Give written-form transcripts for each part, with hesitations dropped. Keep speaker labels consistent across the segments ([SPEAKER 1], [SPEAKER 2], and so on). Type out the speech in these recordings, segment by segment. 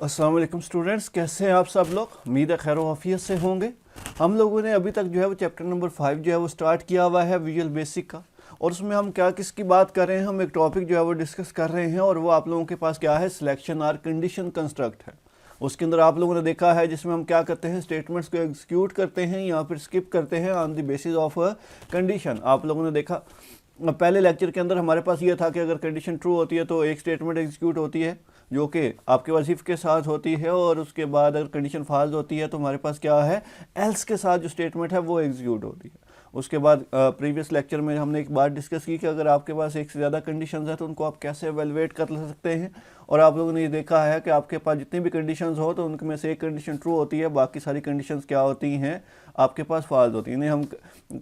[SPEAKER 1] अस्सलाम वालेकुम स्टूडेंट्स, कैसे हैं आप सब लोग। उम्मीद है खैर वाफियत से होंगे। हम लोगों ने अभी तक जो है वो चैप्टर नंबर 5 जो है वो स्टार्ट किया हुआ है विजुअल बेसिक का। और उसमें हम क्या किसकी बात कर रहे हैं, हम एक टॉपिक जो है वो डिस्कस कर रहे हैं और वो आप लोगों के पास क्या है, सिलेक्शन और कंडीशन कंस्ट्रक्ट है। उसके अंदर आप लोगों ने देखा है जिसमें हम क्या करते हैं, स्टेटमेंट्स को एग्जीक्यूट करते हैं या फिर स्किप करते हैं on the basis of condition. आप लोगों ने देखा पहले लेक्चर के अंदर हमारे पास ये था कि अगर कंडीशन ट्रू होती है तो एक स्टेटमेंट एग्जीक्यूट होती है जो कि आपके पास इफ़ के साथ होती है, और उसके बाद अगर कंडीशन फॉल्स होती है तो हमारे पास क्या है, एल्स के साथ जो स्टेटमेंट है वो एग्जीक्यूट होती है। उसके बाद प्रीवियस लेक्चर में हमने एक बात डिस्कस की कि अगर आपके पास एक से ज़्यादा कंडीशंस है तो उनको आप कैसे एवेलुएट कर सकते हैं। और आप लोगों ने ये देखा है कि आपके पास जितनी भी कंडीशंस हो तो उनमें से एक कंडीशन ट्रू होती है, बाकी सारी कंडीशंस क्या होती हैं, आपके पास फॉल्स होती हैं। इन्हें हम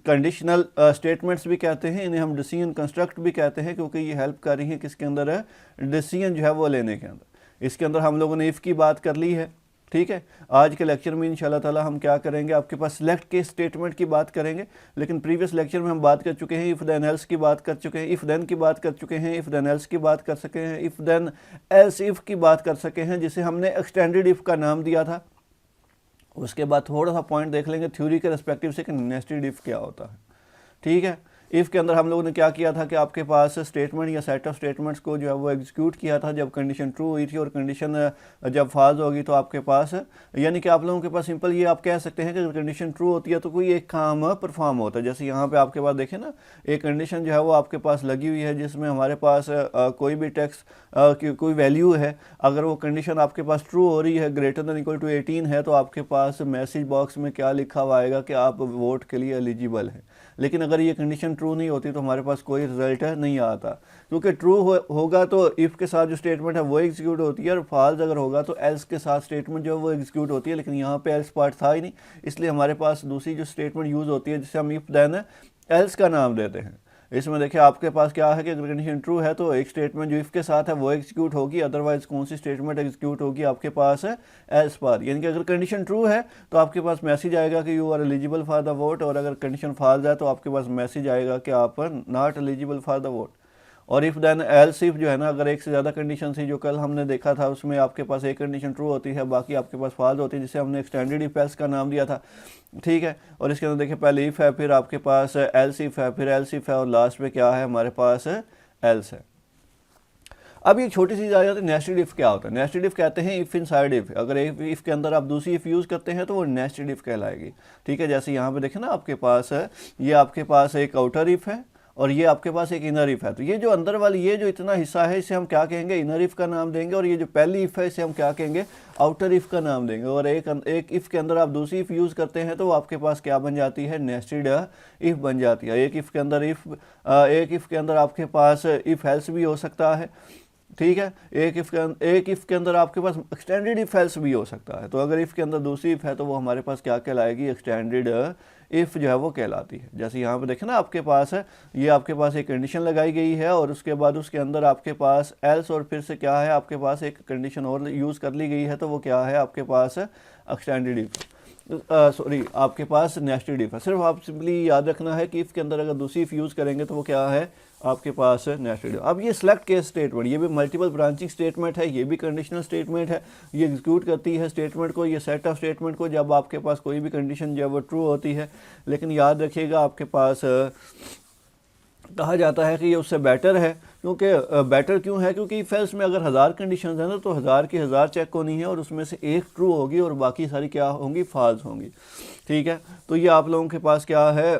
[SPEAKER 1] कंडीशनल स्टेटमेंट्स भी कहते हैं, इन्हें हम डिसीजन कंस्ट्रक्ट भी कहते हैं, क्योंकि ये हेल्प कर रही हैं किसके अंदर है, डिसीजन जो है वो लेने के अंदर। इसके अंदर हम लोगों ने इफ़ की बात कर ली है, ठीक है। आज के लेक्चर में इंशाल्लाह ताला हम क्या करेंगे, आपके पास सिलेक्ट केस स्टेटमेंट की बात करेंगे। लेकिन प्रीवियस लेक्चर में हम बात कर चुके हैं, इफ़ देन एल्स की बात कर चुके हैं, इफ़ देन की बात कर चुके हैं, इफ़ देन एल्स की बात कर सके हैं, इफ़ देन एल्स इफ़ की बात कर सके हैं, जिसे हमने एक्सटेंडेड इफ़ का नाम दिया था। उसके बाद थोड़ा सा पॉइंट देख लेंगे थ्योरी के रेस्पेक्टिव से कि नेस्टेड इफ़ क्या होता है, ठीक है। इफ़ के अंदर हम लोगों ने क्या किया था कि आपके पास स्टेटमेंट या सेट ऑफ स्टेटमेंट्स को जो है वो एग्जीक्यूट किया था जब कंडीशन ट्रू हुई थी, और कंडीशन जब फॉल्स होगी तो आपके पास यानी कि आप लोगों के पास सिंपल ये आप कह सकते हैं कि अगर कंडीशन ट्रू होती है तो कोई एक काम परफॉर्म होता है। जैसे यहाँ पे आपके पास देखें ना, एक कंडीशन जो है वो आपके पास लगी हुई है जिसमें हमारे पास कोई भी टेक्स्ट कोई वैल्यू है, अगर वो कंडीशन आपके पास ट्रू हो रही है, ग्रेटर देन इक्वल टू 18 है, तो आपके पास मैसेज बॉक्स में क्या लिखा हुआ आएगा कि आप वोट के लिए एलिजिबल हैं। लेकिन अगर ये कंडीशन ट्रू नहीं होती तो हमारे पास कोई रिजल्ट नहीं आता, क्योंकि ट्रू होगा तो इफ़ के साथ जो स्टेटमेंट है वो एग्जीक्यूट होती है, और फॉल्स अगर होगा तो एल्स के साथ स्टेटमेंट जो है वो एग्जीक्यूट होती है। लेकिन यहाँ पे एल्स पार्ट था ही नहीं, इसलिए हमारे पास दूसरी जो स्टेटमेंट यूज़ होती है जिसे हम इफ़ देन एल्स का नाम देते हैं। इसमें देखिए आपके पास क्या है कि अगर कंडीशन ट्रू है तो एक स्टेटमेंट जो इफ़ के साथ है वो एग्जीक्यूट होगी, अदरवाइज कौन सी स्टेटमेंट एग्जीक्यूट होगी, आपके पास है एल्स पार। यानी कि अगर कंडीशन ट्रू है तो आपके पास मैसेज आएगा कि you are eligible for the vote, और अगर कंडीशन फॉल्स है तो आपके पास मैसेज आएगा कि आप not eligible for the vote. और इफ़ देन एल्स इफ जो है ना, अगर एक से ज़्यादा कंडीशन थी जो कल हमने देखा था, उसमें आपके पास एक कंडीशन ट्रू होती है, बाकी आपके पास फॉल्स होती है, जिसे हमने एक्सटेंडेड इफ एल्स का नाम दिया था, ठीक है। और इसके अंदर देखिए पहले इफ़ है, फिर आपके पास एल्स इफ है, फिर एल्स इफ है, और लास्ट में क्या है हमारे पास एल्स है। अब ये छोटी सी चीज़ आ जाती है, नेस्टेड इफ़ क्या होता है। नेस्टेड इफ़ कहते हैं इफ़ इनसाइड इफ़। अगर इफ़ के अंदर आप दूसरी इफ़ यूज़ करते हैं तो वो नेस्टेड इफ़ कहलाएगी, ठीक है। जैसे यहाँ पे देखें ना, आपके पास है, ये आपके पास एक आउटर इफ़ है और ये आपके पास एक इनर इफ़ है। तो ये जो अंदर वाली ये जो इतना हिस्सा है इसे हम क्या कहेंगे, इनर इफ़ का नाम देंगे, और ये जो पहली इफ़ है इसे हम क्या कहेंगे, आउटर इफ़ का नाम देंगे। और एक इफ़ के अंदर आप दूसरी इफ़ यूज़ करते हैं तो वो आपके पास क्या बन जाती है, नेस्टेड इफ़ बन जाती है। एक इफ़ के अंदर आपके पास इफ़ एल्स भी हो सकता है, ठीक है। एक इफ़ के अंदर आपके पास एक्सटेंडेड इफ़ एल्स भी हो सकता है। तो अगर इफ़ के अंदर दूसरी इफ़ है तो वो हमारे पास क्या कहलाएगी, एक्सटेंडेड इफ़ जो है वो कहलाती है। जैसे यहाँ पे देखें ना, आपके पास है, ये आपके पास एक कंडीशन लगाई गई है और उसके बाद उसके अंदर आपके पास एल्स, और फिर से क्या है, आपके पास एक कंडीशन और यूज़ कर ली गई है, तो वो क्या है, आपके पास एक्सटेंडेड इफ़, आपके पास नेस्टेड इफ़ है। सिर्फ आप सिंपली याद रखना है कि इफ़ के अंदर अगर दूसरी इफ़ यूज़ करेंगे तो वो क्या है, आपके पास नेस्टेड। अब ये सिलेक्ट केस स्टेटमेंट, ये भी मल्टीपल ब्रांचिंग स्टेटमेंट है, ये भी कंडीशनल स्टेटमेंट है। ये एग्जीक्यूट करती है स्टेटमेंट को, ये सेट ऑफ स्टेटमेंट को, जब आपके पास कोई भी कंडीशन जब वो ट्रू होती है। लेकिन याद रखिएगा आपके पास कहा जाता है कि ये उससे बेटर है, क्योंकि बेटर क्यों है, क्योंकि इफ एल्स में अगर 1000 कंडीशंस हैं ना तो 1000 की 1000 चेक होनी है, और उसमें से एक ट्रू होगी और बाकी सारी क्या होंगी, फॉल्स होंगी, ठीक है। तो ये आप लोगों के पास क्या है,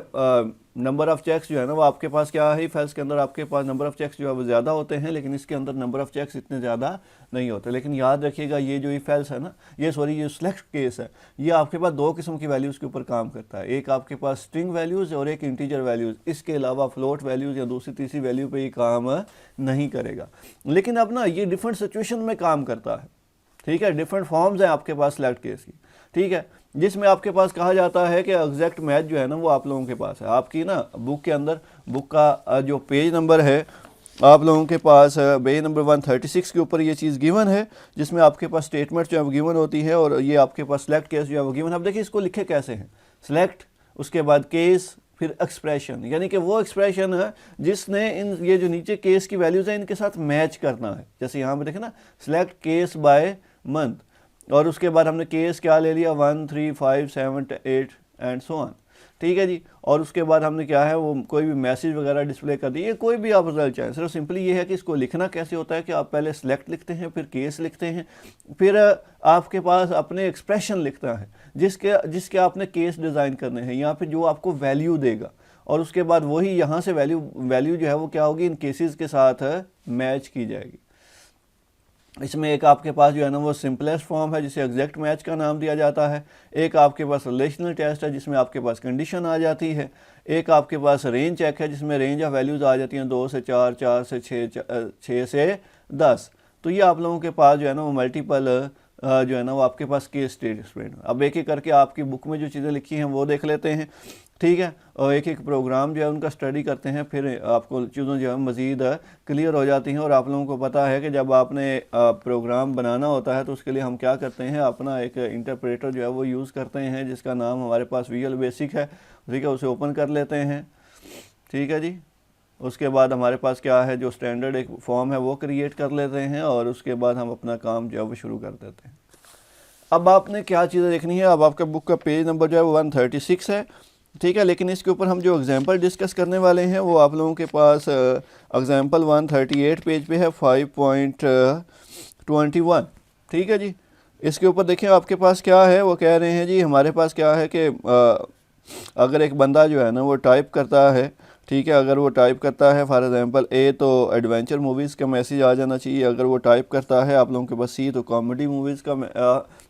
[SPEAKER 1] नंबर ऑफ़ चेक्स जो है ना वो आपके पास क्या है, इफ एल्स के अंदर आपके पास नंबर ऑफ़ चेक्स जो है वो ज़्यादा होते हैं, लेकिन इसके अंदर नंबर ऑफ़ चेक्स इतने ज़्यादा नहीं होते। लेकिन याद रखिएगा ये जो इफ एल्स है ना, ये सिलेक्ट केस है, ये आपके पास दो किस्म की वैल्यूज़ के ऊपर काम करता है। एक आपके पास स्ट्रिंग वैल्यूज़ और एक इंटीजर वैल्यूज़। इसके अलावा फ्लोट वैल्यूज़ या दूसरी तीसरी वैल्यू पे ये काम नहीं करेगा। लेकिन अब ना ये डिफरेंट सिचुएशन में काम करता है, ठीक है। डिफरेंट फॉर्म्स हैं आपके पास सिलेक्ट केस की, ठीक है, जिसमें आपके पास कहा जाता है कि एग्जैक्ट मैच जो है ना वो आप लोगों के पास है। आपकी ना बुक के अंदर, बुक का जो पेज नंबर है आप लोगों के पास पेज नंबर 136 के ऊपर ये चीज़ गिवन है, जिसमें आपके पास स्टेटमेंट जो है वो गिवन होती है, और ये आपके पास सिलेक्ट केस जो है वो गिवन है। अब देखिए इसको लिखे कैसे हैं, सिलेक्ट, उसके बाद केस, फिर एक्सप्रेशन, यानी कि वो एक्सप्रेशन है जिसने ये जो नीचे केस की वैल्यूज़ है इनके साथ मैच करना है। जैसे यहाँ पे देखें ना, सिलेक्ट केस बाय मंथ, और उसके बाद हमने केस क्या ले लिया 1, 3, 5, 7, 8 एंड सो ऑन, ठीक है जी। और उसके बाद हमने क्या है वो कोई भी मैसेज वगैरह डिस्प्ले कर दिए, कोई भी आप रिजल्ट चाहें। सिर्फ सिंपली ये है कि इसको लिखना कैसे होता है कि आप पहले सेलेक्ट लिखते हैं, फिर केस लिखते हैं, फिर आपके पास अपने एक्सप्रेशन लिखता है जिसके आपने केस डिज़ाइन करने हैं यहाँ पे जो आपको वैल्यू देगा, और उसके बाद वही यहाँ से वैल्यू जो है वो क्या होगी इन केसेस के साथ मैच की जाएगी। इसमें एक आपके पास जो है ना वो सिंपलेस्ट फॉर्म है जिसे एग्जैक्ट मैच का नाम दिया जाता है, एक आपके पास रिलेशनल टेस्ट है जिसमें आपके पास कंडीशन आ जाती है, एक आपके पास रेंज चेक है जिसमें रेंज ऑफ वैल्यूज़ आ जाती हैं 2 से 4, 4 से 6 से 10। तो ये आप लोगों के पास जो है ना वो मल्टीपल जो है ना वो आपके पास केस स्टेटमेंट। अब एक एक करके आपकी बुक में जो चीज़ें लिखी हैं वो देख लेते हैं, ठीक है, और एक एक प्रोग्राम जो है उनका स्टडी करते हैं, फिर आपको चीज़ों जो है मज़ीद क्लियर हो जाती हैं। और आप लोगों को पता है कि जब आपने प्रोग्राम बनाना होता है तो उसके लिए हम क्या करते हैं, अपना एक इंटरप्रेटर जो है वो यूज़ करते हैं जिसका नाम हमारे पास विजुअल बेसिक है, ठीक है, उसे ओपन कर लेते हैं, ठीक है जी। उसके बाद हमारे पास क्या है जो स्टैंडर्ड एक फॉर्म है वो क्रिएट कर लेते हैं और उसके बाद हम अपना काम जो है वो शुरू कर देते हैं। अब आपने क्या चीज़ें देखनी है, अब आपका बुक का पेज नंबर जो है वो 136 है, ठीक है, लेकिन इसके ऊपर हम जो एग्जांपल डिस्कस करने वाले हैं वो आप लोगों के पास एग्जांपल 138 पेज पे है 5.21, ठीक है जी। इसके ऊपर देखिए आपके पास क्या है, वो कह रहे हैं जी हमारे पास क्या है कि अगर एक बंदा जो है ना वो टाइप करता है, ठीक है, अगर वो टाइप करता है फॉर एग्जांपल ए तो एडवेंचर मूवीज़ का मैसेज आ जाना चाहिए, अगर वो टाइप करता है आप लोगों के पास सी तो कॉमेडी मूवीज़ का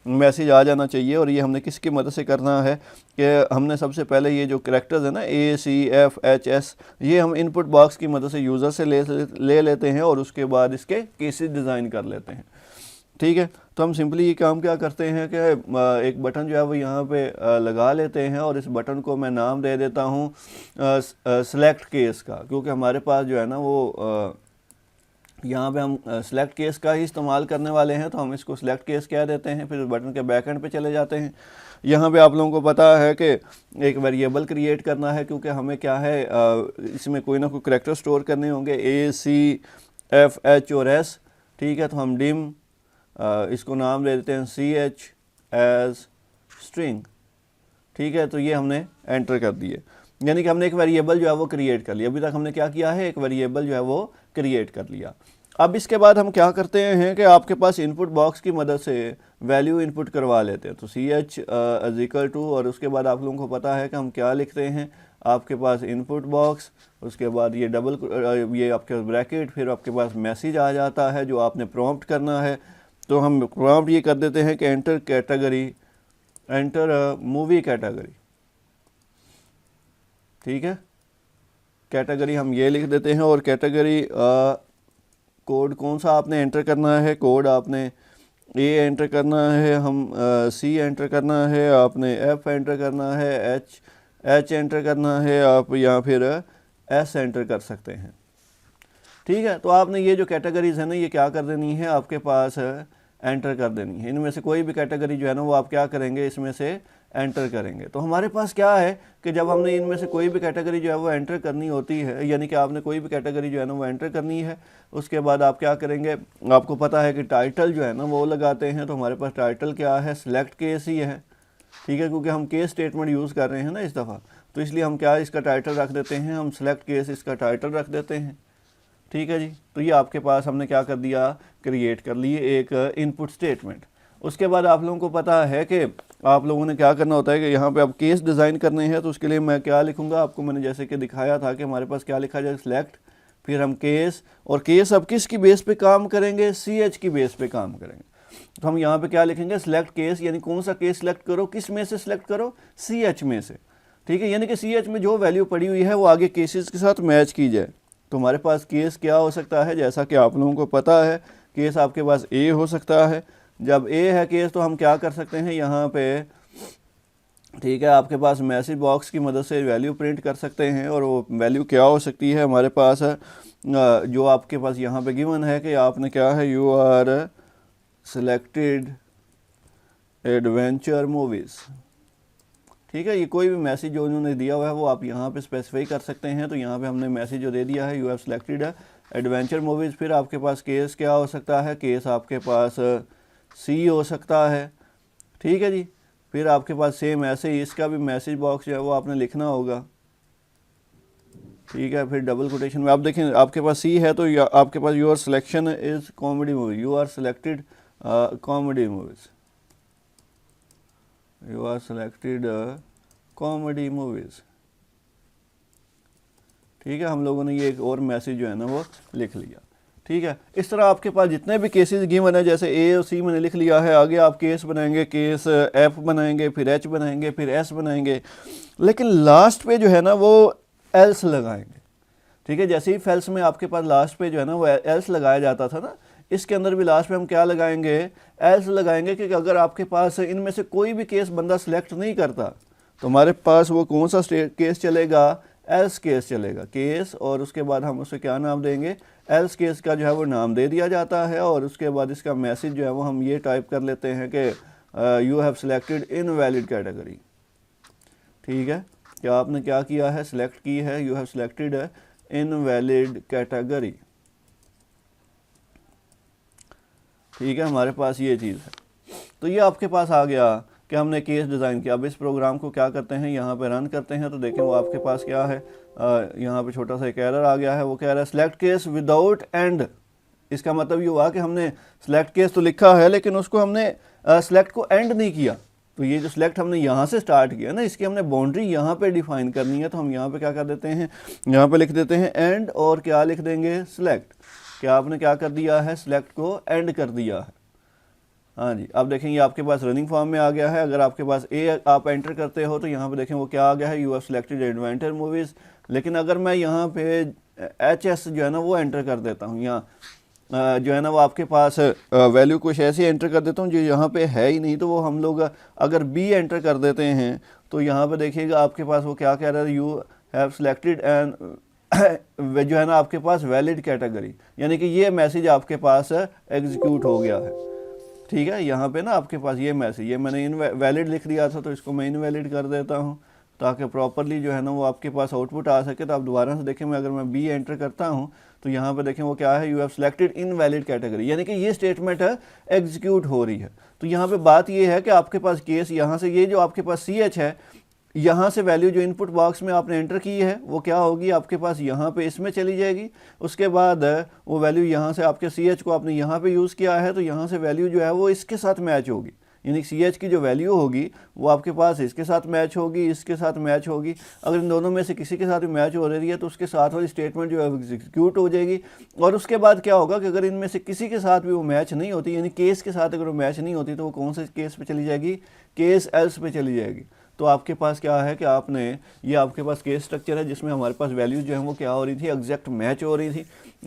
[SPEAKER 1] मैसेज आ जाना चाहिए। और ये हमने किसकी मदद से करना है कि हमने सबसे पहले ये जो करैक्टर्स है ना ACFHS ये हम इनपुट बॉक्स की मदद से यूज़र से ले लेते हैं और उसके बाद इसके केसेस डिज़ाइन कर लेते हैं, ठीक है। तो हम सिंपली ये काम क्या करते हैं कि एक बटन जो है वो यहाँ पे लगा लेते हैं और इस बटन को मैं नाम दे देता हूँ सेलेक्ट केस का, क्योंकि हमारे पास जो है ना वो यहाँ पे हम सेलेक्ट केस का ही इस्तेमाल करने वाले हैं, तो हम इसको सेलेक्ट केस कह देते हैं। फिर बटन के बैक एंड पे चले जाते हैं। यहाँ पे आप लोगों को पता है कि एक वेरिएबल क्रिएट करना है, क्योंकि हमें क्या है इसमें कोई ना कोई करैक्टर स्टोर करने होंगे ACFH और S, ठीक है। तो हम डिम इसको नाम दे देते हैं CH एज स्ट्रिंग, ठीक है। तो ये हमने एंटर कर दिए, यानी कि हमने एक वेरिएबल जो है वो क्रिएट कर लिया। अभी तक हमने क्या किया है, एक वेरिएबल जो है वो क्रिएट कर लिया। अब इसके बाद हम क्या करते हैं कि आपके पास इनपुट बॉक्स की मदद से वैल्यू इनपुट करवा लेते हैं। तो CH इज इक्वल टू और उसके बाद आप लोगों को पता है कि हम क्या लिखते हैं, आपके पास इनपुट बॉक्स, उसके बाद ये ये आपके ब्रैकेट, फिर आपके पास मैसेज आ जाता है जो आपने प्रॉम्प्ट करना है। तो हम प्रॉम्प्ट ये कर देते हैं कि enter category, enter movie category, ठीक है। कैटेगरी हम ये लिख देते हैं और कैटेगरी कोड कौन सा आपने एंटर करना है, कोड आपने A एंटर करना है, हम C एंटर करना है, आपने F एंटर करना है, H एंटर करना है, आप या फिर S एंटर कर सकते हैं, ठीक है। तो आपने ये जो कैटेगरीज है ना ये क्या कर देनी है, आपके पास एंटर कर देनी है। इनमें से कोई भी कैटेगरी जो है ना वो आप क्या करेंगे, इसमें से एंटर करेंगे। तो हमारे पास क्या है कि जब हमने इनमें से कोई भी कैटेगरी जो है वो एंटर करनी होती है, यानी कि आपने कोई भी कैटेगरी जो है ना वो एंटर करनी है, उसके बाद आप क्या करेंगे, आपको पता है कि टाइटल जो है ना वो लगाते हैं। तो हमारे पास टाइटल क्या है, सिलेक्ट केस ही है, ठीक है, क्योंकि हम केस स्टेटमेंट यूज़ कर रहे हैं ना इस दफ़ा, तो इसलिए हम क्या इसका टाइटल रख देते हैं, हम सिलेक्ट केस इसका टाइटल रख देते हैं, ठीक है जी। तो ये आपके पास हमने क्या कर दिया, क्रिएट कर लिए एक इनपुट स्टेटमेंट। उसके बाद आप लोगों को पता है कि आप लोगों ने क्या करना होता है कि यहाँ पे अब केस डिज़ाइन करने हैं, तो उसके लिए मैं क्या लिखूँगा, आपको मैंने जैसे कि दिखाया था कि हमारे पास क्या लिखा जाए, सिलेक्ट, फिर हम केस, और केस अब किसकी बेस पे काम करेंगे, CH की बेस पे काम करेंगे। तो हम यहाँ पे क्या लिखेंगे, सिलेक्ट केस, यानी कौन सा केस सिलेक्ट करो, किस में से सिलेक्ट करो, CH में से, ठीक है, यानी कि CH में जो वैल्यू पड़ी हुई है वो आगे केसेस के साथ मैच की जाए। तो हमारे पास केस क्या हो सकता है, जैसा कि आप लोगों को पता है केस आपके पास A हो सकता है। जब A है केस तो हम क्या कर सकते हैं यहाँ पे, ठीक है, आपके पास मैसेज बॉक्स की मदद से वैल्यू प्रिंट कर सकते हैं। और वो वैल्यू क्या हो सकती है, हमारे पास जो आपके पास यहाँ पे गिवन है कि आपने क्या है, you are selected adventure movies, ठीक है। ये कोई भी मैसेज जो उन्होंने दिया हुआ है वो आप यहाँ पे स्पेसिफाई कर सकते हैं। तो यहाँ पे हमने मैसेज जो दे दिया है, you have selected adventure movies. फिर आपके पास केस क्या हो सकता है, केस आपके पास सी हो सकता है, ठीक है जी। फिर आपके पास सेम ऐसे ही इसका भी मैसेज बॉक्स जो है वो आपने लिखना होगा, ठीक है। फिर डबल कोटेशन में आप देखें आपके पास सी है तो आपके पास your selection is comedy movie, you are selected comedy movies, you are selected comedy movies, ठीक है। हम लोगों ने ये एक और मैसेज जो है ना वो लिख लिया, ठीक है। इस तरह आपके पास जितने भी केसेस गिवन है, जैसे ए और सी मैंने लिख लिया है, आगे आप केस बनाएंगे, केस एफ बनाएंगे, फिर एच बनाएंगे, फिर एस बनाएंगे, लेकिन लास्ट पे जो है ना वो एल्स लगाएंगे, ठीक है। जैसे ही फेल्स में आपके पास लास्ट पे जो है ना वो एल्स लगाया जाता था ना, इसके अंदर भी लास्ट पे हम क्या लगाएंगे, एल्स लगाएंगे कि अगर आपके पास इनमें से कोई भी केस बंदा सिलेक्ट नहीं करता तो हमारे पास वो कौन सा केस चलेगा, एल्स केस चलेगा, केस, और उसके बाद हम उसे क्या नाम देंगे, एल्स केस का जो है वो नाम दे दिया जाता है। और उसके बाद इसका मैसेज जो है वो हम ये टाइप कर लेते हैं कि you have selected invalid category, ठीक है। क्या आपने क्या किया है, सिलेक्ट की है, you have selected invalid category, ठीक है। हमारे पास ये चीज़ है, तो ये आपके पास आ गया कि हमने केस डिज़ाइन किया। अब इस प्रोग्राम को क्या करते हैं, यहाँ पे रन करते हैं, तो देखें वो आपके पास क्या है, यहाँ पे छोटा सा एक एरर आ गया है, वो कह रहा है सिलेक्ट केस विदाउट एंड। इसका मतलब ये हुआ कि हमने सिलेक्ट केस तो लिखा है लेकिन उसको हमने सिलेक्ट को एंड नहीं किया। तो ये जो सिलेक्ट हमने यहाँ से स्टार्ट किया ना, इसकी हमने बाउंड्री यहाँ पे डिफाइन करनी है, तो हम यहाँ पे क्या कर देते हैं, यहाँ पे लिख देते हैं एंड, और क्या लिख देंगे, सिलेक्ट। क्या आपने क्या कर दिया है, सिलेक्ट को एंड कर दिया है, हाँ जी। अब देखें ये आपके पास रनिंग फॉर्म में आ गया है। अगर आपके पास ए आप एंटर करते हो तो यहाँ पे देखें वो क्या आ गया है, you have selected adventure movies. लेकिन अगर मैं यहाँ पे एच एस जो है ना वो एंटर कर देता हूँ, यहाँ जो है ना वो आपके पास वैल्यू कुछ ऐसे एंटर कर देता हूँ जो यहाँ पे है ही नहीं, तो वो हम लोग अगर बी एंटर कर देते हैं तो यहाँ पे देखिएगा आपके पास वो क्या कह रहा है, यू हैव सिलेक्टेड एंड जो है ना आपके पास वैलिड कैटेगरी, यानी कि ये मैसेज आपके पास एग्जीक्यूट हो गया है, ठीक है। यहाँ पे ना आपके पास ये मैसेज, ये मैंने इनवैलिड लिख दिया था तो इसको मैं इनवैलिड कर देता हूँ ताकि प्रॉपरली जो है ना वो आपके पास आउटपुट आ सके। तो आप दोबारा से देखें, मैं अगर मैं बी एंटर करता हूँ तो यहाँ पे देखें वो क्या है, you have selected invalid category, यानी कि ये स्टेटमेंट है एग्जीक्यूट हो रही है। तो यहाँ पे बात ये है कि आपके पास केस यहाँ से ये जो आपके पास सी एच है, यहाँ से वैल्यू जो इनपुट बॉक्स में आपने एंटर की है वो क्या होगी आपके पास, यहाँ पे इसमें चली जाएगी। उसके बाद वो वैल्यू यहाँ से आपके सी एच को आपने यहाँ पे यूज़ किया है तो यहाँ से वैल्यू जो है वो इसके साथ मैच होगी, यानी सी एच की जो वैल्यू होगी वो आपके पास इसके साथ मैच होगी, इसके साथ मैच होगी। अगर इन दोनों में से किसी के साथ भी मैच हो रही है तो उसके साथ वाली स्टेटमेंट जो है एग्जीक्यूट हो जाएगी। और उसके बाद क्या होगा कि अगर इनमें से किसी के साथ भी वो मैच नहीं होती, यानी केस के साथ अगर वो मैच नहीं होती, तो वो कौन से केस पे चली जाएगी, केस एल्स पे चली जाएगी। तो आपके पास क्या है कि आपने ये आपके पास केस स्ट्रक्चर है जिसमें हमारे पास वैल्यूज जो है वो क्या हो रही थी, एग्जैक्ट मैच हो रही थी,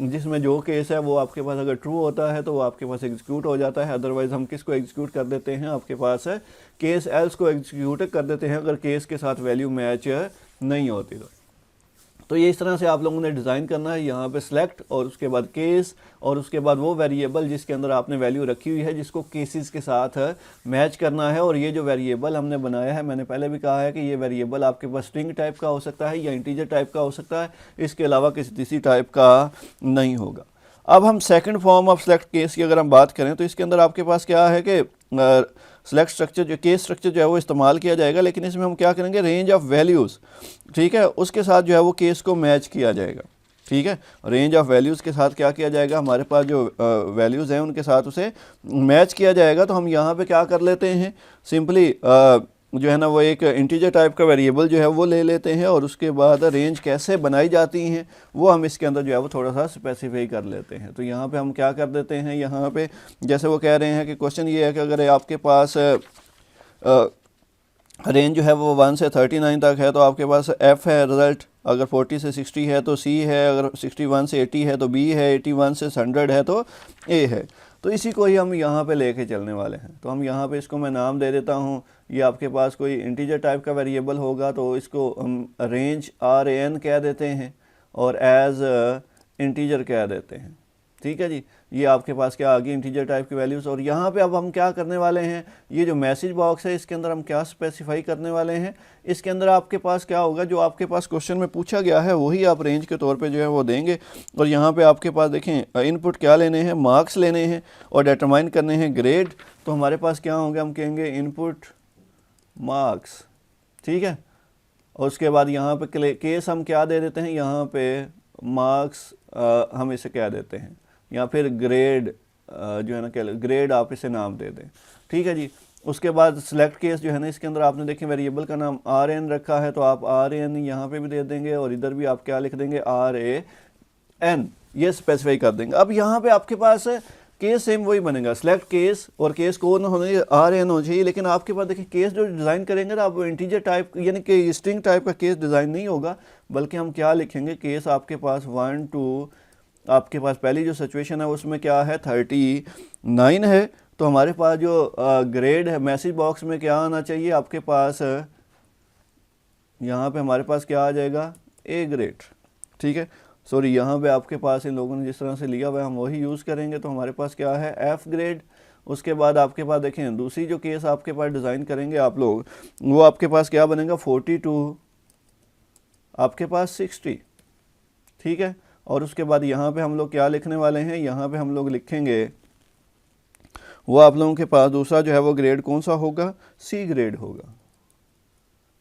[SPEAKER 1] जिसमें जो केस है वो आपके पास अगर ट्रू होता है तो वो आपके पास एग्जीक्यूट हो जाता है। अदरवाइज हम किसको एग्जीक्यूट कर देते हैं, आपके पास है केस एल्स को एग्जीक्यूट कर देते हैं अगर केस के साथ वैल्यू मैच नहीं होती। तो ये इस तरह से आप लोगों ने डिज़ाइन करना है, यहाँ पे सिलेक्ट और उसके बाद केस और उसके बाद वो वेरिएबल जिसके अंदर आपने वैल्यू रखी हुई है जिसको केसेस के साथ मैच करना है। और ये जो वेरिएबल हमने बनाया है, मैंने पहले भी कहा है कि ये वेरिएबल आपके पास स्ट्रिंग टाइप का हो सकता है या इंटीजर टाइप का हो सकता है, इसके अलावा किसी तीसरी टाइप का नहीं होगा। अब हम second form of select case की अगर हम बात करें तो इसके अंदर आपके पास क्या है कि सिलेक्ट स्ट्रक्चर जो केस स्ट्रक्चर जो है वो इस्तेमाल किया जाएगा, लेकिन इसमें हम क्या करेंगे, रेंज ऑफ वैल्यूज़, ठीक है, उसके साथ जो है वो केस को मैच किया जाएगा, ठीक है। रेंज ऑफ वैल्यूज़ के साथ क्या किया जाएगा, हमारे पास जो वैल्यूज़ हैं उनके साथ उसे मैच किया जाएगा। तो हम यहाँ पे क्या कर लेते हैं, सिंपली जो है ना वो एक इंटीजर टाइप का वेरिएबल जो है वो ले लेते हैं और उसके बाद रेंज कैसे बनाई जाती हैं वो हम इसके अंदर जो है वो थोड़ा सा स्पेसिफाई कर लेते हैं। तो यहाँ पे हम क्या कर देते हैं, यहाँ पे जैसे वो कह रहे हैं कि क्वेश्चन ये है कि अगर आपके पास रेंज जो है वो 1 से 39 तक है तो आपके पास F है रिज़ल्ट, अगर 40 से 60 है तो C है, अगर 61 से 80 है तो B है, 81 से 100 है तो A है। तो इसी को ही हम यहाँ पे लेके चलने वाले हैं। तो हम यहाँ पे इसको मैं नाम दे देता हूँ, ये आपके पास कोई इंटीजर टाइप का वेरिएबल होगा तो इसको हम रेंज RAN कह देते हैं और एज इंटीजर कह देते हैं, ठीक है जी। ये आपके पास क्या आ गई इंटीजर टाइप की वैल्यूज़। और यहाँ पे अब हम क्या करने वाले हैं, ये जो मैसेज बॉक्स है इसके अंदर हम क्या स्पेसिफाई करने वाले हैं, इसके अंदर आपके पास क्या होगा, जो आपके पास क्वेश्चन में पूछा गया है वही आप रेंज के तौर पे जो है वो देंगे। और यहाँ पे आपके पास देखें इनपुट क्या लेने हैं, मार्क्स लेने हैं और डिटरमाइन करने हैं ग्रेड। तो हमारे पास क्या होंगे, हम कहेंगे इनपुट मार्क्स, ठीक है। और उसके बाद यहाँ पे केस हम क्या दे देते हैं, यहाँ पे मार्क्स हम इसे क्या देते हैं, या फिर ग्रेड जो है ना, क्या ग्रेड आप इसे नाम दे दें, ठीक है जी। उसके बाद सिलेक्ट केस जो है ना, इसके अंदर आपने देखें वेरिएबल का नाम RN रखा है, तो आप RN यहाँ पे भी दे देंगे और इधर भी आप क्या लिख देंगे, RAN, ये स्पेसिफाई कर देंगे। अब यहाँ पे आपके पास केस सेम वही बनेगा, सिलेक्ट केस, और केस कौन होने, RN हो चाहिए, लेकिन आपके पास देखिए केस जो डिज़ाइन करेंगे ना आप, इंटीजर टाइप यानी कि स्ट्रिंग टाइप का केस डिज़ाइन नहीं होगा, बल्कि हम क्या लिखेंगे, केस आपके पास 1 2, आपके पास पहली जो सिचुएशन है उसमें क्या है 39 है। तो हमारे पास जो ग्रेड है मैसेज बॉक्स में क्या आना चाहिए आपके पास, यहाँ पे हमारे पास क्या आ जाएगा, A ग्रेड, ठीक है। सॉरी, यहाँ पे आपके पास इन लोगों ने जिस तरह से लिया हुआ है हम वही यूज़ करेंगे। तो हमारे पास क्या है F ग्रेड। उसके बाद आपके पास देखें दूसरी जो केस आपके पास डिज़ाइन करेंगे आप लोग, वो आपके पास क्या बनेगा 42 आपके पास 60, ठीक है। और उसके बाद यहाँ पे हम लोग क्या लिखने वाले हैं, यहाँ पे हम लोग लिखेंगे, वो आप लोगों के पास दूसरा जो है वो ग्रेड कौन सा होगा, C ग्रेड होगा,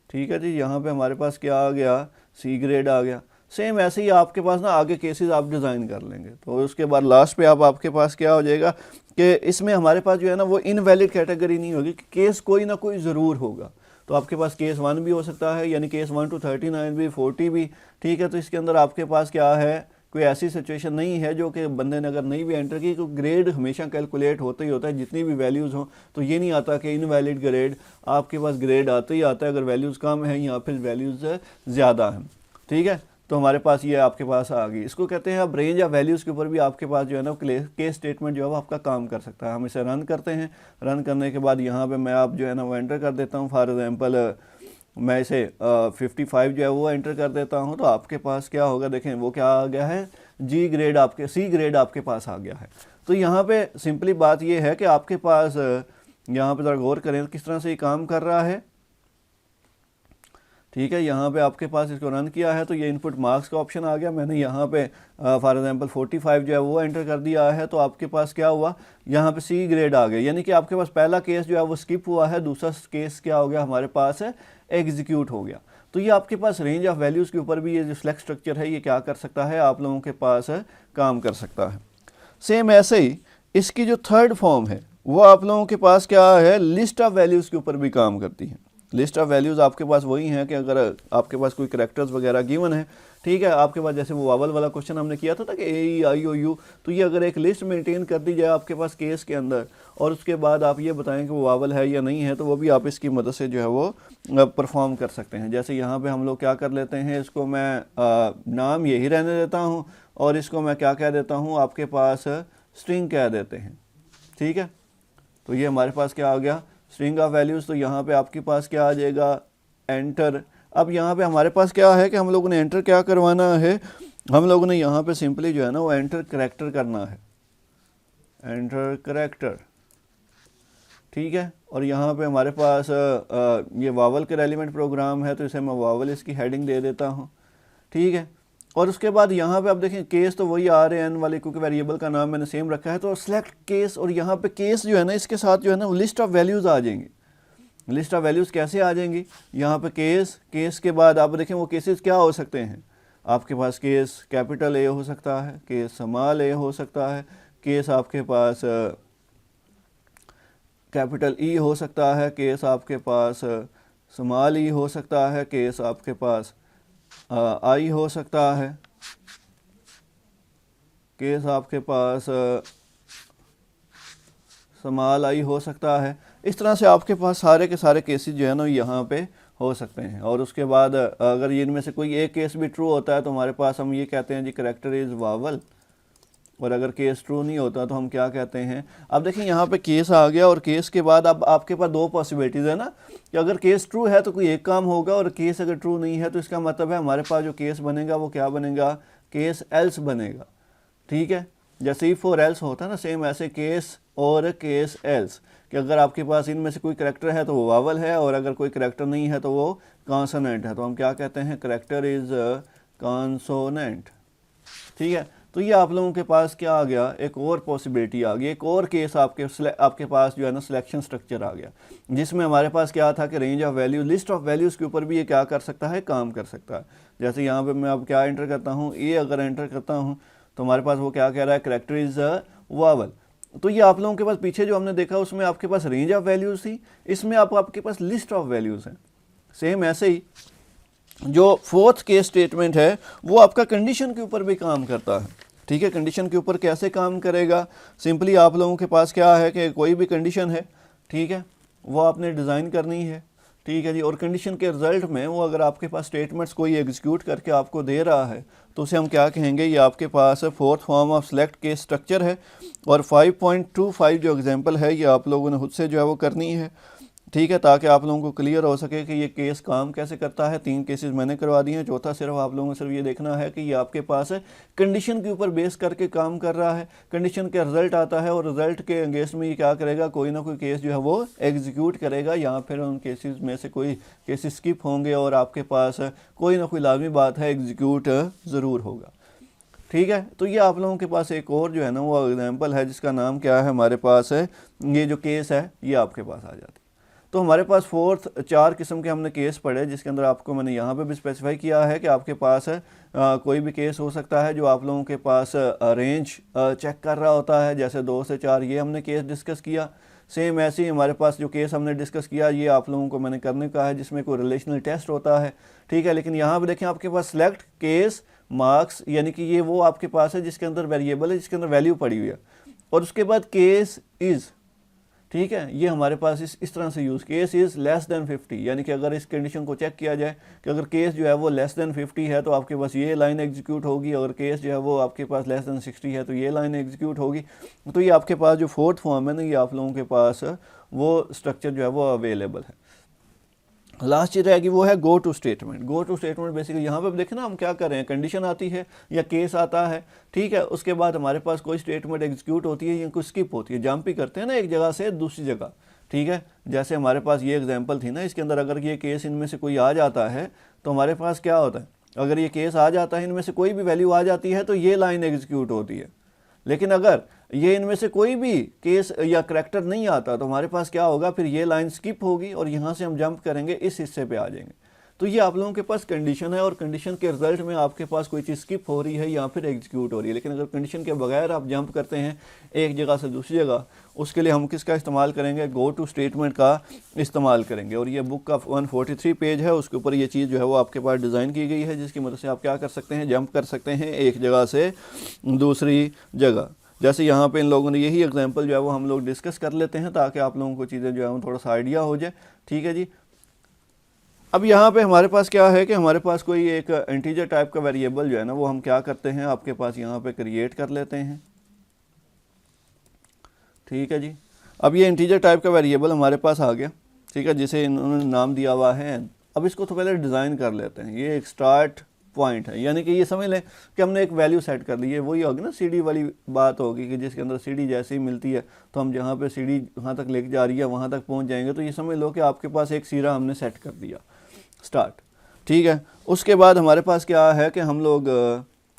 [SPEAKER 1] ठीक है जी। यहाँ पे हमारे पास क्या आ गया, C ग्रेड आ गया। सेम ऐसे ही आपके पास ना आगे केसेस आप डिज़ाइन कर लेंगे। तो उसके बाद लास्ट पे आपके पास क्या हो जाएगा कि इसमें हमारे पास जो है ना वो इनवैलिड कैटेगरी नहीं होगी, केस कोई ना कोई ज़रूर होगा। तो आपके पास केस 1 भी हो सकता है, यानी केस 1 to 39 भी, 40 भी, ठीक है। तो इसके अंदर आपके पास क्या है, कोई ऐसी सिचुएशन नहीं है जो कि बंदे ने अगर नहीं भी एंटर की, तो ग्रेड हमेशा कैलकुलेट होता ही होता है जितनी भी वैल्यूज़ हों। तो ये नहीं आता कि इनवैलिड ग्रेड, आपके पास ग्रेड आता ही आता है अगर वैल्यूज़ कम है या फिर वैल्यूज़ ज़्यादा हैं, ठीक है। तो हमारे पास ये आपके पास आ गई, इसको कहते हैं अब रेंज या वैल्यूज़ के ऊपर भी आपके पास जो है ना केस स्टेटमेंट जो है वो आपका काम कर सकता है। हम इसे रन करते हैं, रन करने के बाद यहाँ पे मैं आप जो है ना वो एंटर कर देता हूँ। फॉर एग्जांपल मैं इसे 55 जो है वो एंटर कर देता हूँ, तो आपके पास क्या होगा, देखें वो क्या आ गया है, G ग्रेड आपके, C ग्रेड आपके पास आ गया है। तो यहाँ पे सिंपली बात ये है कि आपके पास यहाँ पे ज़रा गौर करें किस तरह से ये काम कर रहा है, ठीक है। यहाँ पे आपके पास इसको रन किया है तो ये इनपुट मार्क्स का ऑप्शन आ गया। मैंने यहाँ पे फॉर एग्जांपल 45 जो है वो एंटर कर दिया है, तो आपके पास क्या हुआ, यहाँ पे C ग्रेड आ गया, यानी कि आपके पास पहला केस जो है वो स्किप हुआ है, दूसरा केस क्या हो गया हमारे पास है, एग्जीक्यूट हो गया। तो ये आपके पास रेंज ऑफ वैल्यूज़ के ऊपर भी ये जो सिलेक्ट स्ट्रक्चर है ये क्या कर सकता है, आप लोगों के पास है काम कर सकता है। सेम ऐसे ही इसकी जो थर्ड फॉर्म है वो आप लोगों के पास क्या है, लिस्ट ऑफ वैल्यूज़ के ऊपर भी काम करती है। लिस्ट ऑफ वैल्यूज़ आपके पास वही हैं कि अगर आपके पास कोई करैक्टर्स वगैरह गिवन है, ठीक है, आपके पास जैसे वो वावल वाला क्वेश्चन हमने किया था कि AEIOU, तो ये अगर एक लिस्ट मेंटेन कर दी जाए आपके पास केस के अंदर, और उसके बाद आप ये बताएं कि वो वावल है या नहीं है, तो वो भी आप इसकी मदद से जो है वो परफॉर्म कर सकते हैं। जैसे यहाँ पे हम लोग क्या कर लेते हैं, इसको मैं नाम यही रहने देता हूँ और इसको मैं क्या कह देता हूँ, आपके पास स्ट्रिंग कह देते हैं, ठीक है। तो ये हमारे पास क्या आ गया, स्ट्रिंग ऑफ वैल्यूज़। तो यहाँ पे आपके पास क्या आ जाएगा, एंटर। अब यहाँ पे हमारे पास क्या है कि हम लोगों ने एंटर क्या करवाना है, हम लोगों ने यहाँ पे सिंपली जो है ना वो एंटर करैक्टर करना है, एंटर करैक्टर, ठीक है। और यहाँ पे हमारे पास ये वावल के रेलिवेंट प्रोग्राम है, तो इसे मैं वावल इसकी हेडिंग दे देता हूँ, ठीक है। और उसके बाद यहाँ पे आप देखें केस तो वही RAN वाले, क्योंकि वेरिएबल का नाम मैंने सेम रखा है। तो सिलेक्ट केस, और यहाँ पे केस जो है ना इसके साथ जो है ना लिस्ट ऑफ वैल्यूज़ आ जाएंगी। लिस्ट ऑफ वैल्यूज़ कैसे आ जाएंगी, यहाँ पे केस के बाद आप देखें वो केसेस क्या हो सकते हैं, आपके पास केस कैपिटल A हो सकता है, केस स्मॉल a हो सकता है, केस आपके पास कैपिटल E हो सकता है, केस आपके पास स्मॉल e हो सकता है, केस आपके पास I हो सकता है, केस आपके पास स्मॉल I हो सकता है। इस तरह से आपके पास सारे के सारे केसेस जो है ना यहाँ पे हो सकते हैं। और उसके बाद अगर ये इनमें से कोई एक केस भी ट्रू होता है तो हमारे पास हम ये कहते हैं जी करैक्टर इज़ वावल, और अगर केस ट्रू नहीं होता तो हम क्या कहते हैं। अब देखिए यहाँ पे केस आ गया, और केस के बाद अब आपके पास दो पॉसिबिलिटीज़ है ना, कि अगर केस ट्रू है तो कोई एक काम होगा, और केस अगर ट्रू नहीं है तो इसका मतलब है हमारे पास जो केस बनेगा वो क्या बनेगा, केस एल्स बनेगा, ठीक है। जैसे इफ और एल्स होता है ना, सेम ऐसे केस और केस एल्स, कि अगर आपके पास इनमें से कोई करैक्टर है तो वो वावल है, और अगर कोई करैक्टर नहीं है तो वो कॉन्सोनेंट है, तो हम क्या कहते हैं, करैक्टर इज कॉन्सोनेंट। ठीक है, तो ये आप लोगों के पास क्या आ गया, एक और पॉसिबिलिटी आ गई, एक और केस आपके पास जो है ना सिलेक्शन स्ट्रक्चर आ गया, जिसमें हमारे पास क्या था कि range of value, list of values के ऊपर भी ये क्या कर सकता है, काम कर सकता है। जैसे यहाँ पे मैं अब क्या एंटर करता हूँ, ए अगर एंटर करता हूँ तो हमारे पास वो क्या कह रहा है, करैक्टर इज वावल। तो ये आप लोगों के पास पीछे जो हमने देखा उसमें आपके पास रेंज ऑफ वैल्यूज़ थी, इसमें आपके पास लिस्ट ऑफ वैल्यूज़ हैं। सेम ऐसे ही जो फोर्थ केस स्टेटमेंट है वो आपका कंडीशन के ऊपर भी काम करता है। ठीक है, कंडीशन के ऊपर कैसे काम करेगा, सिंपली आप लोगों के पास क्या है कि कोई भी कंडीशन है, ठीक है, वो आपने डिज़ाइन करनी है। ठीक है जी, और कंडीशन के रिजल्ट में वो अगर आपके पास स्टेटमेंट्स कोई एग्जीक्यूट करके आपको दे रहा है तो उसे हम क्या कहेंगे, ये आपके पास fourth form of select case structure है। और 5.25 जो एग्जांपल है ये आप लोगों ने खुद से जो है वो करनी है। ठीक है, ताकि आप लोगों को क्लियर हो सके कि ये केस काम कैसे करता है। 3 केसेस मैंने करवा दिए हैं, चौथा सिर्फ आप लोगों को सिर्फ ये देखना है कि ये आपके पास कंडीशन के ऊपर बेस करके काम कर रहा है, कंडीशन का रिजल्ट आता है और रिजल्ट के अगेंस्ट में ये क्या करेगा, कोई ना कोई केस जो है वो एग्जीक्यूट करेगा, या फिर उन केसेस में से कोई केसेस स्किप होंगे और आपके पास कोई ना कोई लाजमी बात है एग्जीक्यूट ज़रूर होगा। ठीक है, तो ये आप लोगों के पास एक और जो है ना वो एग्जाम्पल है जिसका नाम क्या है, हमारे पास है ये जो केस है ये आपके पास आ जाती है। तो हमारे पास फोर्थ 4 किस्म के हमने केस पढ़े, जिसके अंदर आपको मैंने यहाँ पे भी स्पेसिफाई किया है कि आपके पास कोई भी केस हो सकता है जो आप लोगों के पास रेंज चेक कर रहा होता है, जैसे 2 से 4 ये हमने केस डिस्कस किया। सेम ऐसे ही हमारे पास जो केस हमने डिस्कस किया ये आप लोगों को मैंने करने का है जिसमें कोई रिलेशनल टेस्ट होता है। ठीक है, लेकिन यहाँ पे देखें आपके पास सिलेक्ट केस मार्क्स, यानी कि ये वो आपके पास है जिसके अंदर वेरिएबल है, जिसके अंदर वैल्यू पड़ी हुई है, और उसके बाद केस इज़। ठीक है, ये हमारे पास इस तरह से use, case is less than 50, यानी कि अगर इस कंडीशन को चेक किया जाए कि अगर केस जो है वो लेस देन 50 है तो आपके पास ये लाइन एग्जीक्यूट होगी, अगर केस जो है वो आपके पास लेस देन 60 है तो ये लाइन एग्जीक्यूट होगी। तो ये आपके पास जो फोर्थ फॉर्म है ना, ये आप लोगों के पास वो स्ट्रक्चर जो है वो अवेलेबल है। लास्ट चीज़ रहेगी वो है go to statement. Go to statement basically यहाँ पे देखें ना हम क्या कर रहे हैं, कंडीशन आती है या केस आता है, ठीक है, उसके बाद हमारे पास कोई स्टेटमेंट एग्जीक्यूट होती है या कुछ स्किप होती है, जंप ही करते हैं ना एक जगह से दूसरी जगह। ठीक है, जैसे हमारे पास ये एग्जांपल थी ना, इसके अंदर अगर ये केस इनमें से कोई आ जाता है तो हमारे पास क्या होता है, अगर ये केस आ जाता है, इनमें से कोई भी वैल्यू आ जाती है तो ये लाइन एग्जीक्यूट होती है। लेकिन अगर ये इनमें से कोई भी केस या करैक्टर नहीं आता तो हमारे पास क्या होगा, फिर ये लाइन स्किप होगी और यहाँ से हम जंप करेंगे, इस हिस्से पे आ जाएंगे। तो ये आप लोगों के पास कंडीशन है और कंडीशन के रिजल्ट में आपके पास कोई चीज़ स्किप हो रही है या फिर एग्जीक्यूट हो रही है। लेकिन अगर कंडीशन के बगैर आप जंप करते हैं एक जगह से दूसरी जगह, उसके लिए हम किसका इस्तेमाल करेंगे, गो टू स्टेटमेंट का इस्तेमाल करेंगे। और ये बुक का 143 पेज है, उसके ऊपर ये चीज़ जो है वो आपके पास डिज़ाइन की गई है, जिसकी मदद से आप क्या कर सकते हैं, जंप कर सकते हैं एक जगह से दूसरी जगह। जैसे यहाँ पे इन लोगों ने यही एग्जांपल जो है वो हम लोग डिस्कस कर लेते हैं ताकि आप लोगों को चीज़ें जो है वो थोड़ा सा आइडिया हो जाए। ठीक है जी, अब यहाँ पे हमारे पास क्या है कि हमारे पास कोई एक इंटीजर टाइप का वेरिएबल जो है ना वो हम क्या करते हैं, आपके पास यहाँ पे क्रिएट कर लेते हैं। ठीक है जी, अब ये इंटीजर टाइप का वेरिएबल हमारे पास आ गया, ठीक है, जिसे इन्होंने नाम दिया हुआ है। अब इसको तो पहले डिज़ाइन कर लेते हैं। ये एक स्टार्ट पॉइंट है, यानी कि ये समझ लें कि हमने एक वैल्यू सेट कर ली है। वही होगी ना सीडी वाली बात होगी कि जिसके अंदर सीडी जैसे ही मिलती है तो हम जहाँ पे सीडी वहाँ तक लेके जा रही है वहाँ तक पहुँच जाएंगे। तो ये समझ लो कि आपके पास एक सिरा हमने सेट कर दिया, स्टार्ट। ठीक है, उसके बाद हमारे पास क्या है कि हम लोग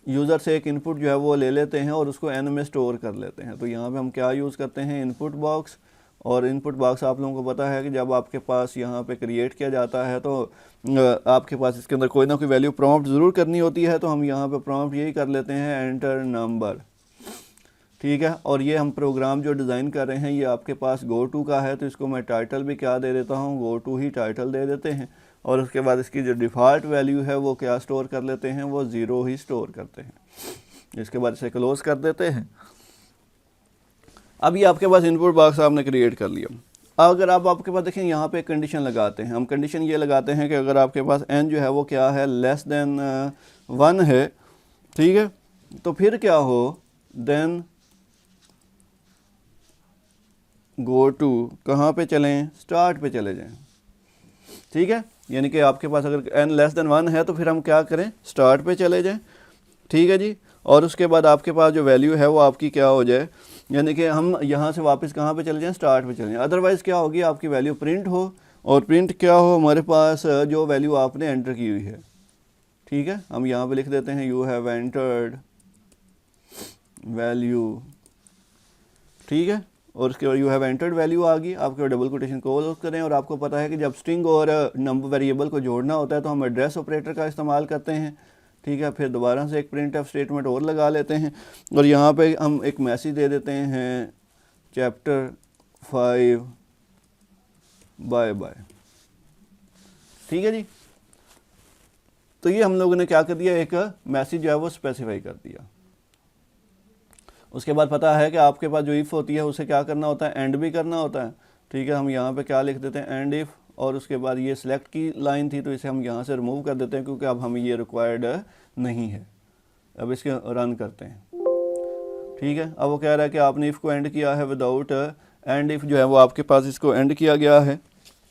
[SPEAKER 1] यूज़र से एक इनपुट जो है वो ले लेते हैं और उसको एन में स्टोर कर लेते हैं। तो यहाँ पे हम क्या यूज़ करते हैं, इनपुट बॉक्स। और इनपुट बॉक्स आप लोगों को पता है कि जब आपके पास यहाँ पे क्रिएट किया जाता है तो आपके पास इसके अंदर कोई ना कोई वैल्यू प्रॉम्प्ट ज़रूर करनी होती है। तो हम यहाँ पे प्रॉम्प्ट यही कर लेते हैं, एंटर नंबर। ठीक है, और ये हम प्रोग्राम जो डिज़ाइन कर रहे हैं ये आपके पास गो टू का है, तो इसको मैं टाइटल भी क्या दे देता हूँ, गो टू ही टाइटल दे देते हैं। और उसके बाद इसकी जो डिफ़ॉल्ट वैल्यू है वो क्या स्टोर कर लेते हैं, वो 0 ही स्टोर करते हैं। इसके बाद इसे क्लोज़ कर देते हैं। अब ये आपके पास इनपुट बॉक्स आपने क्रिएट कर लिया। अगर आप आपके पास देखें यहाँ पे कंडीशन लगाते हैं, हम कंडीशन ये लगाते हैं कि अगर आपके पास n जो है वो क्या है, लेस देन 1 है, ठीक है, तो फिर क्या हो, देन गो टू कहाँ पे चलें, स्टार्ट पे चले जाएं। ठीक है, यानी कि आपके पास अगर n लेस देन 1 है तो फिर हम क्या करें, स्टार्ट पे चले जाएं। ठीक है जी, और उसके बाद आपके पास जो वैल्यू है वो आपकी क्या हो जाए, यानी कि हम यहाँ से वापस कहाँ पे चले जाएं, स्टार्ट पे चले जाएं। अदरवाइज़ क्या होगी, आपकी वैल्यू प्रिंट हो और प्रिंट क्या हो, हमारे पास जो वैल्यू आपने एंटर की हुई है। ठीक है, हम यहाँ पे लिख देते हैं यू हैव एंटर्ड वैल्यू, ठीक है, और उसके बाद यू हैव एंटर्ड वैल्यू आ गई। आपके डबल कोटेशन क्लोज करें, और आपको पता है कि जब स्ट्रिंग और नंबर वेरिएबल को जोड़ना होता है तो हम एड्रेस ऑपरेटर का इस्तेमाल करते हैं। ठीक है, फिर दोबारा से एक प्रिंट एफ स्टेटमेंट और लगा लेते हैं, और यहाँ पे हम एक मैसेज दे देते हैं चैप्टर 5 बाय बाय। ठीक है जी, तो ये हम लोगों ने क्या कर दिया, एक मैसेज जो है वो स्पेसिफाई कर दिया। उसके बाद पता है कि आपके पास जो इफ़ होती है उसे क्या करना होता है, एंड भी करना होता है। ठीक है, हम यहाँ पे क्या लिख देते हैं, एंड इफ़, और उसके बाद ये सिलेक्ट की लाइन थी तो इसे हम यहाँ से रिमूव कर देते हैं क्योंकि अब हमें ये रिक्वायर्ड नहीं है। अब इसके रन करते हैं। ठीक है, अब वो कह रहा है कि आपने इफ़ को एंड किया है विदाउट एंड इफ़ जो है वो आपके पास इसको एंड किया गया है।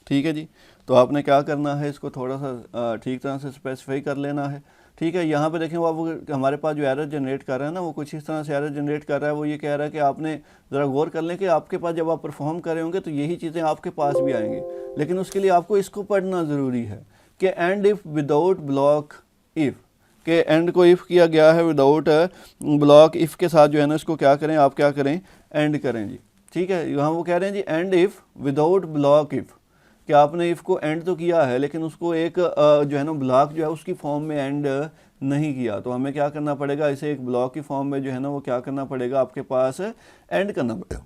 [SPEAKER 1] ठीक है जी, तो आपने क्या करना है, इसको थोड़ा सा ठीक तरह से स्पेसिफाई कर लेना है। ठीक है, यहाँ पे देखें वो हमारे पास जो एरर जनरेट कर रहा है ना, वो कुछ इस तरह से एरर जनरेट कर रहा है। वो ये कह रहा है कि आपने ज़रा गौर कर लें कि आपके पास जब आप परफॉर्म कर रहे होंगे तो यही चीज़ें आपके पास भी आएंगी, लेकिन उसके लिए आपको इसको पढ़ना ज़रूरी है कि and if without block if, के एंड को इफ़ किया गया है विदाउट ब्लॉक इफ़ के साथ जो है ना इसको क्या करें, आप क्या करें, एंड करें जी। ठीक है, यहाँ वो कह रहे हैं जी and if without block if, कि आपने इफ़ को एंड तो किया है लेकिन उसको एक जो है ना ब्लॉक जो है उसकी फॉर्म में एंड नहीं किया, तो हमें क्या करना पड़ेगा, इसे एक ब्लॉक की फॉर्म में जो है ना वो क्या करना पड़ेगा, आपके पास एंड करना पड़ेगा।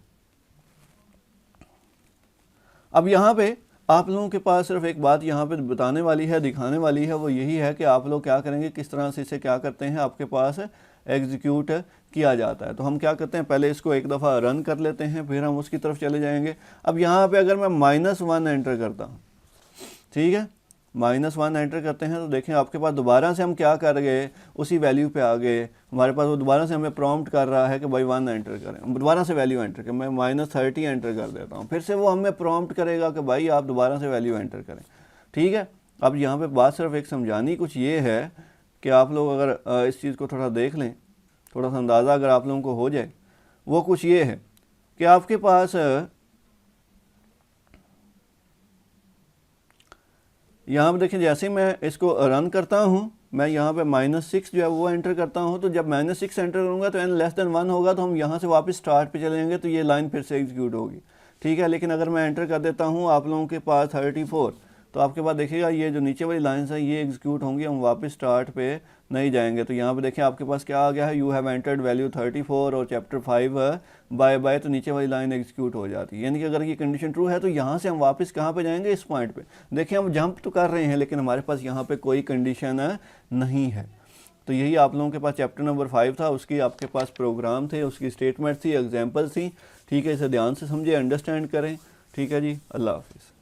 [SPEAKER 1] अब यहाँ पे आप लोगों के पास सिर्फ एक बात यहाँ पे बताने वाली है, दिखाने वाली है, वो यही है कि आप लोग क्या करेंगे, किस तरह से इसे क्या करते हैं, आपके पास एग्जीक्यूट किया जाता है। तो हम क्या करते हैं, पहले इसको एक दफ़ा रन कर लेते हैं, फिर हम उसकी तरफ चले जाएंगे। अब यहाँ पे अगर मैं -1 एंटर करता हूँ, ठीक है, -1 एंटर करते हैं तो देखें आपके पास दोबारा से हम क्या कर गए, उसी वैल्यू पे आ गए। हमारे पास वो दोबारा से हमें प्रॉम्प्ट कर रहा है कि भाई 1 एंटर करें, दोबारा से वैल्यू एंटर करें। मैं -30 एंटर कर देता हूँ, फिर से वो हमें प्रॉम्प्ट करेगा कि भाई आप दोबारा से वैल्यू एंटर करें। ठीक है, अब यहाँ पे बात सिर्फ एक समझानी कुछ ये है कि आप लोग अगर इस चीज़ को थोड़ा देख लें, थोड़ा सा अंदाज़ा अगर आप लोगों को हो जाए, वो कुछ ये है कि आपके पास यहाँ पे देखें, जैसे मैं इसको रन करता हूँ, मैं यहाँ पे -6 जो है वो एंटर करता हूँ, तो जब -6 एंटर करूँगा तो n <1 होगा, तो हम यहाँ से वापस स्टार्ट पे चले जाएंगे तो ये लाइन फिर से एग्जीक्यूट होगी। ठीक है, लेकिन अगर मैं एंटर कर देता हूँ आप लोगों के पास 34, तो आपके पास देखिएगा ये जो नीचे वाली लाइन्स हैं ये एग्जीक्यूट होंगी, हम वापस स्टार्ट पे नहीं जाएंगे। तो यहाँ पे देखिए आपके पास क्या आ गया है, यू हैव एंटर्ड वैल्यू 34 और चैप्टर 5 बाय बाय, तो नीचे वाली लाइन एग्जीक्यूट हो जाती है। यानी कि अगर ये कंडीशन ट्रू है तो यहाँ से हम वापस कहाँ पे जाएंगे, इस पॉइंट पे। देखिए हम जंप तो कर रहे हैं लेकिन हमारे पास यहाँ पे कोई कंडीशन नहीं है। तो यही आप लोगों के पास चैप्टर नंबर 5 था, उसकी आपके पास प्रोग्राम थे, उसकी स्टेटमेंट थी, एग्जाम्पल थी। ठीक है, इसे ध्यान से समझे, अंडरस्टैंड करें। ठीक है जी, अल्लाह हाफिज़।